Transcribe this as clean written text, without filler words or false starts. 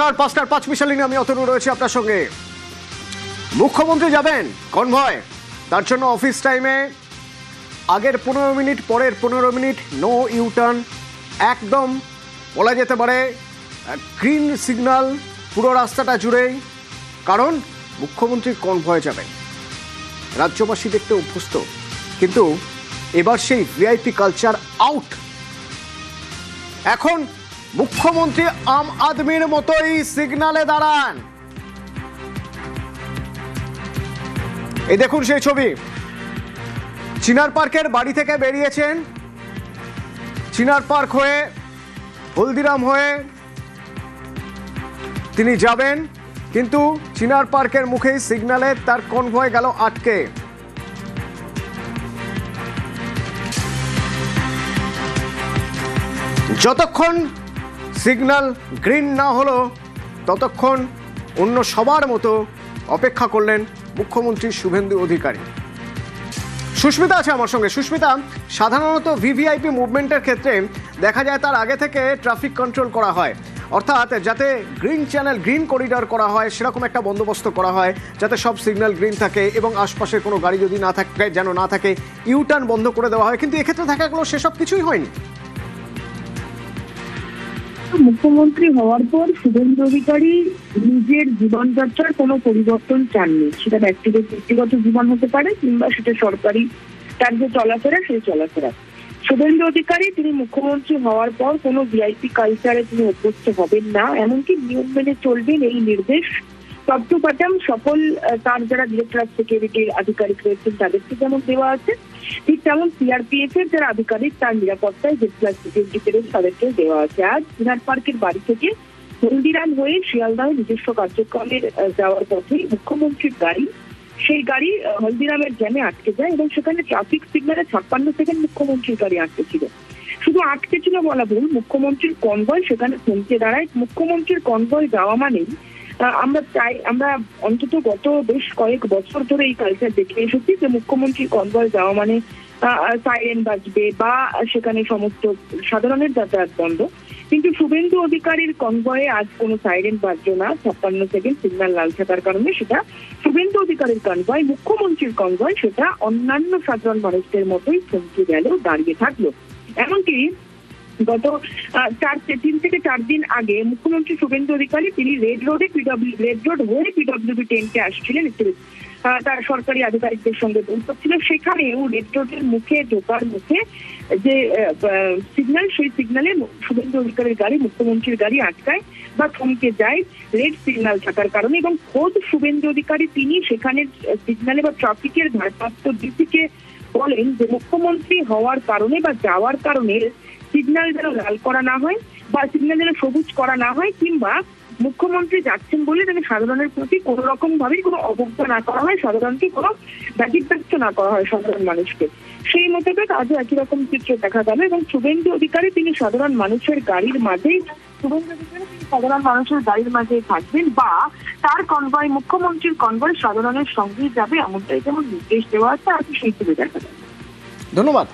নমস্কার, 5:05 আমি অতনু রয়েছে আপনার সঙ্গে। মুখ্যমন্ত্রী যাবেন কনভয়, তার জন্য অফিস টাইমে আগের 15 মিনিট, পরের 15 মিনিট নো ইউটার্ন, একদম বলা যেতে পারে গ্রিন সিগন্যাল পুরো রাস্তাটা জুড়েই, কারণ মুখ্যমন্ত্রী কনভয় যাবেন। রাজ্যবাসী দেখতে অভ্যস্ত, কিন্তু এবার সেই ভিআইপি কালচার আউট। এখন মুখ্যমন্ত্রী আম আদমির মতোই সিগন্যালে দাঁড়ান। এই দেখুন সেই ছবি, চিনার পার্কের বাড়ি থেকে বেরিয়েছেন, চিনার পার্ক হয়ে হলদিরাম হয়ে তিনি যাবেন, কিন্তু চিনার পার্কের মুখেই সিগন্যালে তার কনভয় গেল আটকে। যতক্ষণ সিগন্যাল গ্রিন না হলো ততক্ষণ অন্য সবার মতো অপেক্ষা করলেন মুখ্যমন্ত্রী শুভেন্দু অধিকারী। সুস্মিতা আছে আমার সঙ্গে। সুস্মিতা, সাধারণত ভিভিআইপি মুভমেন্টের ক্ষেত্রে দেখা যায় তার আগে থেকে ট্রাফিক কন্ট্রোল করা হয়, অর্থাৎ যাতে গ্রিন চ্যানেল, গ্রিন করিডর করা হয়, সেরকম একটা বন্দোবস্ত করা হয় যাতে সব সিগন্যাল গ্রিন থাকে এবং আশপাশের কোনো গাড়ি যদি না থাকে, যেন না থাকে, ইউটার্ন বন্ধ করে দেওয়া হয়। কিন্তু এক্ষেত্রে দেখা গেলো সেসব কিছুই হয়নি। মুখ্যমন্ত্রী হওয়ার পর শুভেন্দু অধিকারী নিজের জীবনযাত্রার কোনো পরিবর্তন চাননি। সেটা ব্যক্তিগত জীবন হতে পারে কিংবা সেটা সরকারি তার যে চলাফেরা, সেই চলাফেরা। শুভেন্দু অধিকারী তিনি মুখ্যমন্ত্রী হওয়ার পর কোনো ভিআইপি কালচারে তিনি অভ্যস্ত হবেন না, এমনকি নিয়ম মেনে চলবেন এই নির্দেশ তত্ত্বপাঠাম সকল তার যারা ডিরেক্টর অফ সিকিউরিটির আধিকারিক রয়েছেন তাদেরকে যেমন দেওয়া আছে, ঠিক তেমন সিআরপিএফ এর যারা আধিকারিক তার নিরাপত্তায় জেড সিকিউরিটি রয়েছে তাদেরকে দেওয়া আছে। আজ চিনার পার্কের বাড়ি থেকে হলদিরাম হয়ে শিয়ালদাহে নিজস্ব কার্যক্রমের যাওয়ার পথে মুখ্যমন্ত্রীর গাড়ি, সেই গাড়ি হলদিরামের জ্যামে আটকে যায় এবং সেখানে ট্রাফিক সিগন্যালে 56 সেকেন্ড মুখ্যমন্ত্রীর গাড়ি আটকে ছিল। শুধু আটকে ছিল বলা ভুল, মুখ্যমন্ত্রীর কনভয় সেখানে থমকে দাঁড়ায়। মুখ্যমন্ত্রীর কনভয় যাওয়া মানেই আমরা অন্তত গত বেশ কয়েক বছর ধরে এই কালচার দেখে এসেছি যে মুখ্যমন্ত্রীর কনভয় যাওয়া মানে সাইরেন বাজবে বা সেখানে সমস্ত সাধারণের যাতায়াত বন্ধ। কিন্তু শুভেন্দু অধিকারীর কনভয়ে আজ কোনো সাইরেন বাজলো না, 56 সেকেন্ড সিগন্যাল লাল থাকার কারণে। সেটা শুভেন্দু অধিকারীর কনভয়, মুখ্যমন্ত্রীর কনভয় সেটা অন্যান্য সাধারণ মানুষদের মতোই থমকে গেল, দাঁড়িয়ে থাকলো। এমনকি গত 3 থেকে 4 দিন আগে মুখ্যমন্ত্রী শুভেন্দু অধিকারী তিনি রেড রোড হয়ে পিডব্লিউডি টেন্টে আসছিলেন, তার সরকারি আধিকারিকদের সঙ্গে বৈঠক ছিল। সেখানেও রেড রোডের মুখে ঢোকার মুখে যে সিগন্যাল, সেই সিগন্যালে শুভেন্দু অধিকারীর গাড়ি, মুখ্যমন্ত্রীর গাড়ি আটকায় বা থমকে যায় রেড সিগন্যাল থাকার কারণে। এবং খোদ শুভেন্দু অধিকারী তিনি সেখানে সিগন্যালে বা ট্রাফিকের ভারপ্রাপ্ত ডিসিকে বলেন যে মুখ্যমন্ত্রী হওয়ার কারণে বা যাওয়ার কারণে সিগন্যাল যেন লাল করা না হয় বা সিগন্যাল যেন সবুজ করা না হয়, কিংবা মুখ্যমন্ত্রী যাচ্ছেন বলে যেন সাধারণের প্রতি কোনো রকম ভাবেই কোনো অবজ্ঞা না করা হয়, সাধারণকে কোনো ব্যতিব্যস্ত না করা হয় সাধারণ মানুষকে। সেই মোতাবেক আজও একই রকম চিত্র দেখা গেল। এবং শুভেন্দু অধিকারী তিনি সাধারণ মানুষের গাড়ির মাঝেই সাধারণ মানুষের গাড়ির মাঝেই থাকবেন বা তার কনভয়, মুখ্যমন্ত্রীর কনভয় সাধারণের সঙ্গেই যাবে, এমনটাই যেমন নির্দেশ দেওয়া আছে আর কি, সেই তুলে দেখা যাবে। ধন্যবাদ।